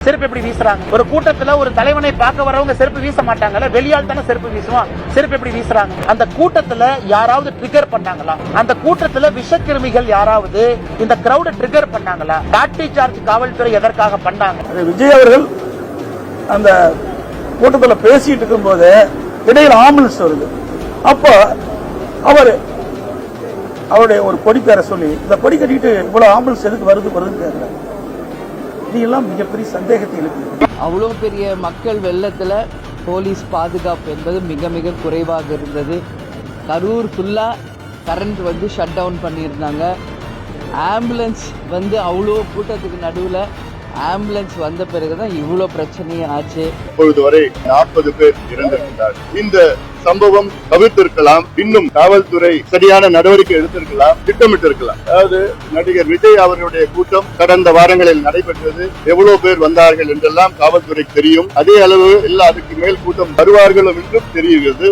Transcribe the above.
செருப்பு எப்படி வீசுறாங்க? ஒரு கூட்டத்துல ஒரு தலைவனை பார்க்க வரவங்க செருப்பு வீச மாட்டாங்கல்ல, வெளியால் தானே செருப்பு வீசுவான். செருப்பு எப்படி வீசுறாங்க? அந்த கூட்டத்துல யாராவது ட்ரிகர் பண்ணாங்களா? அந்த கூட்டத்துல விஷக்கிருமிகள் யாராவது இந்த கிரௌட ட்ரிகர் பண்ணாங்களா? லாட்டி சார்ஜ் காவல்துறை எதற்காக பண்ணாங்க? விஜய் அவர்கள் அந்த கூட்டத்துல பேசிட்டு இருக்கும் போது இடையில ஆம்புலன்ஸ் வருது. அப்போ அவருடைய ஒரு கொடி பேர சொல்லி இந்த கொடி கட்டிட்டு இவ்வளவு ஆம்புலன்ஸ் எதுக்கு வருதுன்னு கேட்கிறாங்க. இதெல்லாம் மிகப்பெரிய சந்தேகத்தை எழுப்பி அவ்வளோ பெரிய மக்கள் வெள்ளத்தில் போலீஸ் பாதுகாப்பு என்பது மிக மிக குறைவாக இருந்தது. கரூர் ஃபுல்லாக கரண்ட் ஷட் டவுன் பண்ணியிருந்தாங்க. ஆம்புலன்ஸ் அவ்வளோ கூட்டத்துக்கு நடுவில் ஆம்புலன்ஸ் வந்த பிறகுதான் இவ்வளோ பிரச்சனையே ஆச்சு. இப்பொழுது வரை 40 பேர் இறந்திருக்கிறார். இந்த சம்பவம் தவிர்த்திருக்கலாம், இன்னும் காவல்துறை சரியான நடவடிக்கை எடுத்திருக்கலாம், திட்டமிட்டிருக்கலாம். அதாவது நடிகர் விஜய் அவர்களுடைய கூட்டம் கடந்த வாரங்களில் நடைபெற்றது. எவ்வளவு பேர் வந்தார்கள் என்றெல்லாம் காவல்துறைக்கு தெரியும். அதே அளவு இல்ல அதுக்கு மேல் கூட்டம் வருவார்கள் என்றும் தெரிகிறது.